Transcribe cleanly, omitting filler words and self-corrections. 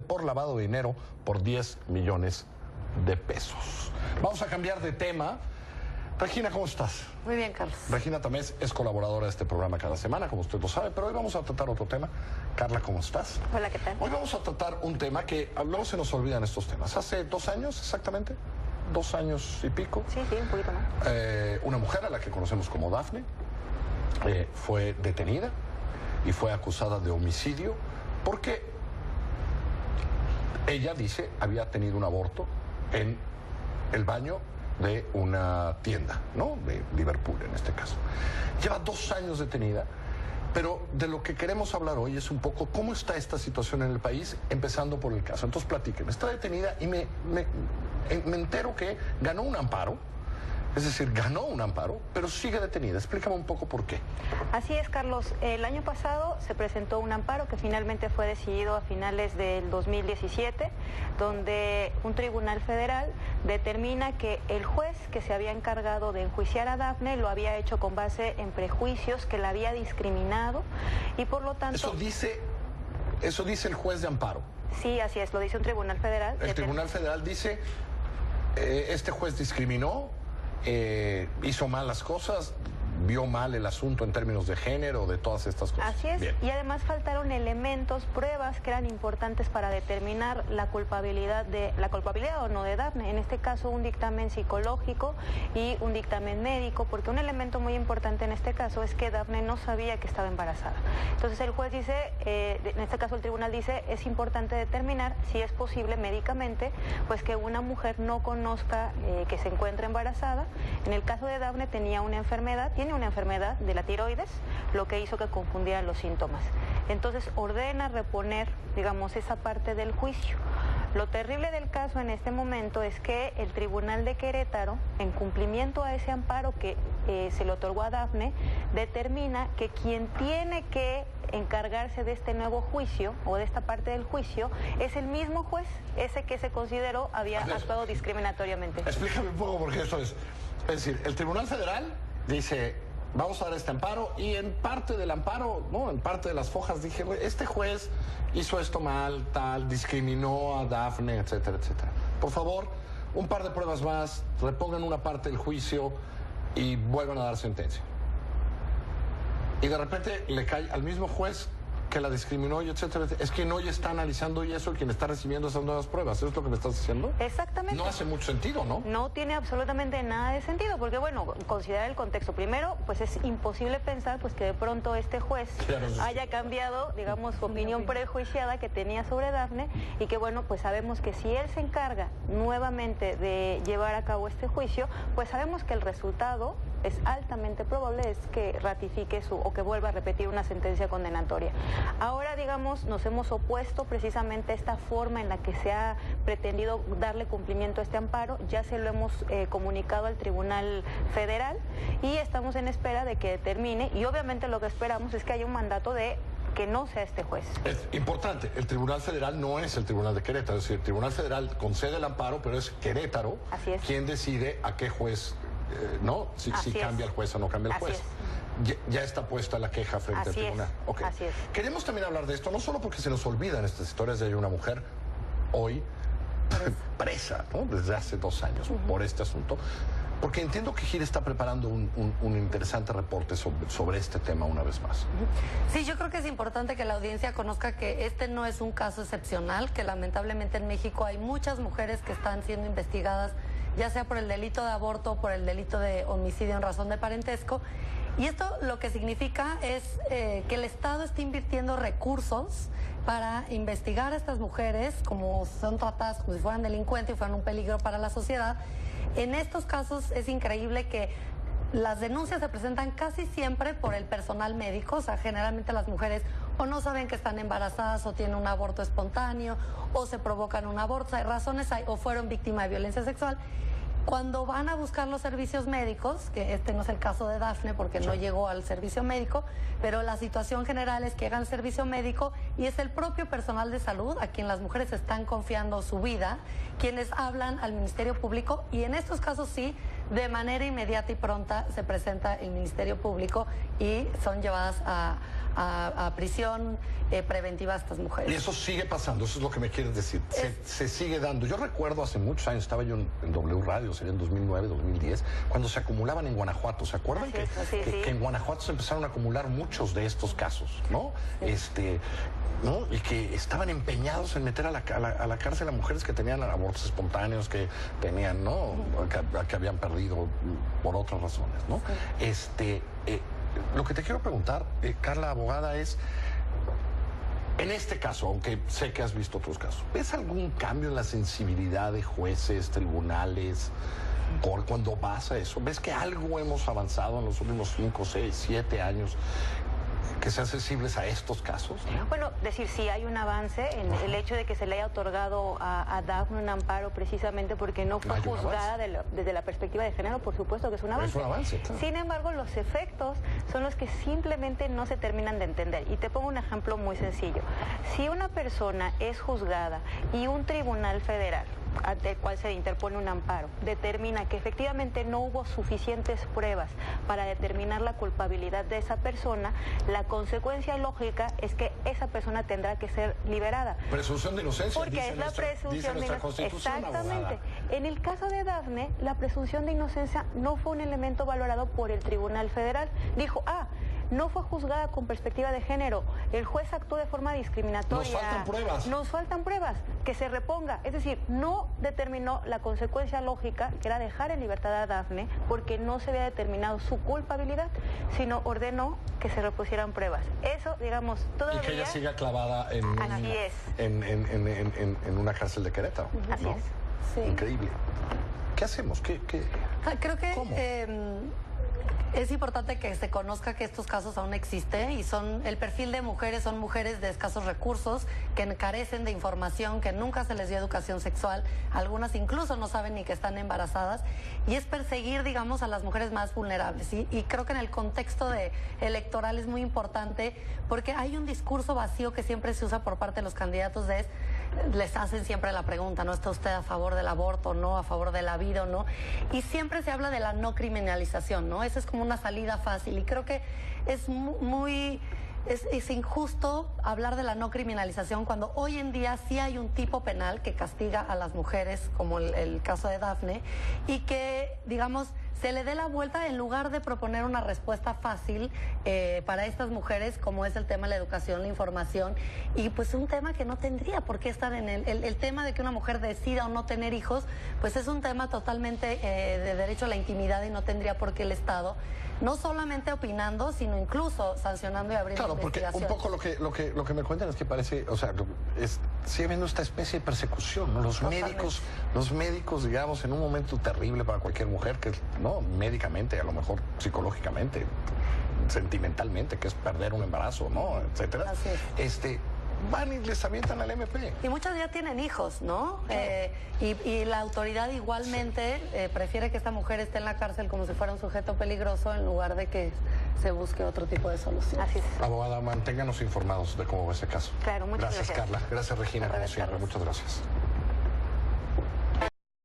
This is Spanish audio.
por lavado de dinero por 10 millones de pesos. Vamos a cambiar de tema. Regina, ¿cómo estás? Muy bien, Carlos. Regina Tamés es colaboradora de este programa cada semana, como usted lo sabe, pero hoy vamos a tratar otro tema. Carla, ¿cómo estás? Hola, ¿qué tal? Hoy vamos a tratar un tema que luego se nos olvidan estos temas. Hace 2 años exactamente, 2 años y pico. Sí, un poquito más. Una mujer a la que conocemos como Dafne fue detenida y fue acusada de homicidio porque ella dice había tenido un aborto en el baño de una tienda, ¿no? De Liverpool en este caso. Lleva 2 años detenida, pero de lo que queremos hablar hoy es un poco cómo está esta situación en el país, empezando por el caso. Entonces platíquenme, está detenida y me entero que ganó un amparo. Es decir, ganó un amparo, pero sigue detenida. Explícame un poco por qué. Así es, Carlos. El año pasado se presentó un amparo que finalmente fue decidido a finales del 2017, donde un tribunal federal determina que el juez que se había encargado de enjuiciar a Dafne lo había hecho con base en prejuicios, que la había discriminado y por lo tanto... Eso dice el juez de amparo. Sí, así es, lo dice un tribunal federal. El tribunal federal dice, este juez discriminó, hizo mal las cosas, vio mal el asunto en términos de género, de todas estas cosas. Así es. Bien. Y además faltaron elementos, pruebas que eran importantes para determinar la culpabilidad o no de Dafne. En este caso, un dictamen psicológico y un dictamen médico, porque un elemento muy importante en este caso es que Dafne no sabía que estaba embarazada. Entonces el juez dice, en este caso el tribunal dice, es importante determinar si es posible médicamente, pues que una mujer no conozca que se encuentra embarazada. En el caso de Dafne tiene una enfermedad de la tiroides, lo que hizo que confundieran los síntomas. Entonces ordena reponer, digamos, esa parte del juicio. Lo terrible del caso en este momento es que el Tribunal de Querétaro, en cumplimiento a ese amparo que se le otorgó a Dafne, determina que quien tiene que encargarse de este nuevo juicio o de esta parte del juicio es el mismo juez, ese que se consideró había actuado discriminatoriamente. Explícame un poco porque esto es decir, el Tribunal Federal dice, vamos a dar este amparo, y en parte del amparo, ¿no? En parte de las fojas dije, este juez hizo esto mal, tal, discriminó a Dafne, etcétera, etcétera. Por favor, un par de pruebas más, repongan una parte del juicio y vuelvan a dar sentencia. Y de repente le cae al mismo juez que la discriminó y etcétera, etcétera. Es que no ya está analizando y eso quien está recibiendo esas nuevas pruebas. ¿Eso es lo que me estás diciendo? Exactamente. No hace mucho sentido, ¿no? No tiene absolutamente nada de sentido, porque bueno, considerar el contexto. Primero, pues es imposible pensar pues que de pronto este juez haya cambiado, digamos, su opinión prejuiciada que tenía sobre Dafne, y que bueno, pues sabemos que si él se encarga nuevamente de llevar a cabo este juicio, pues sabemos que el resultado es altamente probable es que ratifique o que vuelva a repetir una sentencia condenatoria. Ahora, digamos, nos hemos opuesto precisamente a esta forma en la que se ha pretendido darle cumplimiento a este amparo. Ya se lo hemos comunicado al Tribunal Federal y estamos en espera de que determine, y obviamente lo que esperamos es que haya un mandato de que no sea este juez. Es importante, el Tribunal Federal no es el Tribunal de Querétaro, es decir, el Tribunal Federal concede el amparo, pero es Querétaro quien decide a qué juez, ¿no? Si cambia el juez o no cambia el juez. Ya está puesta la queja frente al tribunal. Okay. Así es. Queremos también hablar de esto, no solo porque se nos olvidan estas historias de una mujer hoy presa, ¿no? Desde hace 2 años por este asunto, porque entiendo que Gil está preparando un interesante reporte sobre este tema una vez más. Sí, yo creo que es importante que la audiencia conozca que este no es un caso excepcional, que lamentablemente en México hay muchas mujeres que están siendo investigadas, ya sea por el delito de aborto o por el delito de homicidio en razón de parentesco. Y esto lo que significa es que el Estado está invirtiendo recursos para investigar a estas mujeres, como son tratadas como si fueran delincuentes y fueran un peligro para la sociedad. En estos casos es increíble que las denuncias se presentan casi siempre por el personal médico, o sea, generalmente las mujeres o no saben que están embarazadas o tienen un aborto espontáneo o se provocan un aborto, hay razones, o fueron víctimas de violencia sexual. Cuando van a buscar los servicios médicos, que este no es el caso de Dafne porque no llegó al servicio médico, pero la situación general es que llegan al servicio médico y es el propio personal de salud a quien las mujeres están confiando su vida, quienes hablan al Ministerio Público, y en estos casos sí de manera inmediata y pronta se presenta el Ministerio Público y son llevadas a prisión preventiva a estas mujeres. Y eso sigue pasando, eso es lo que me quieres decir. Se sigue dando. Yo recuerdo hace muchos años, estaba yo en W Radio, sería en 2009, 2010, cuando se acumulaban en Guanajuato. ¿Se acuerdan? Que en Guanajuato se empezaron a acumular muchos de estos casos, ¿no? ¿No? Y que estaban empeñados en meter a la cárcel a mujeres que tenían abortos espontáneos, que tenían, ¿no? Que habían perdido por otras razones, ¿no? Lo que te quiero preguntar, Carla, abogada, es, en este caso, aunque sé que has visto otros casos, ¿ves algún cambio en la sensibilidad de jueces, tribunales, cuando pasa eso? ¿Ves que algo hemos avanzado en los últimos 5, 6, 7 años que sean sensibles a estos casos, ¿no? Bueno, decir, sí hay un avance en el hecho de que se le haya otorgado a Dafne un amparo precisamente porque no fue juzgada desde la perspectiva de género, por supuesto que es un avance. Es un avance, claro. Sin embargo, los efectos son los que simplemente no se terminan de entender. Y te pongo un ejemplo muy sencillo. Si una persona es juzgada y un tribunal federal, ante el cual se interpone un amparo, determina que efectivamente no hubo suficientes pruebas para determinar la culpabilidad de esa persona, la consecuencia lógica es que esa persona tendrá que ser liberada. Presunción de inocencia. Porque es la presunción de inocencia. Exactamente. En el caso de Dafne, la presunción de inocencia no fue un elemento valorado por el Tribunal Federal. Dijo, no fue juzgada con perspectiva de género, el juez actuó de forma discriminatoria. Nos faltan pruebas. Nos faltan pruebas, que se reponga. Es decir, no determinó la consecuencia lógica, que era dejar en libertad a Dafne, porque no se había determinado su culpabilidad, sino ordenó que se repusieran pruebas. Eso, digamos, todavía... Y que ella siga clavada en una cárcel de Querétaro. Así es. Sí. Increíble. ¿Qué hacemos? Creo que es importante que se conozca que estos casos aún existen y el perfil de mujeres son mujeres de escasos recursos, que carecen de información, que nunca se les dio educación sexual, algunas incluso no saben ni que están embarazadas, y es perseguir, digamos, a las mujeres más vulnerables. Y creo que en el contexto electoral es muy importante porque hay un discurso vacío que siempre se usa por parte de los candidatos les hacen siempre la pregunta, ¿no? ¿Está usted a favor del aborto o no? ¿A favor de la vida o no? Y siempre se habla de la no criminalización, ¿no? Esa es como una salida fácil y creo que es es injusto hablar de la no criminalización cuando hoy en día sí hay un tipo penal que castiga a las mujeres, como el caso de Dafne, y que, digamos, se le dé la vuelta en lugar de proponer una respuesta fácil para estas mujeres, como es el tema de la educación, la información, y pues un tema que no tendría por qué estar en el tema de que una mujer decida o no tener hijos, pues es un tema totalmente de derecho a la intimidad y no tendría por qué el Estado, no solamente opinando, sino incluso sancionando y abriendo investigaciones. Claro, porque un poco lo que me cuentan es que parece, o sea, sigue habiendo esta especie de persecución, ¿no? Los médicos, digamos, en un momento terrible para cualquier mujer, que no médicamente, a lo mejor psicológicamente, sentimentalmente, que es perder un embarazo, ¿no? Etcétera. Así es. Van y les avientan al MP. Y muchas ya tienen hijos, ¿no? Y la autoridad igualmente prefiere que esta mujer esté en la cárcel como si fuera un sujeto peligroso en lugar de que se busque otro tipo de solución. Así es. Abogada, manténganos informados de cómo va ese caso. Claro, muchas gracias. Gracias, Carla. Gracias, Regina, como siempre. Muchas gracias.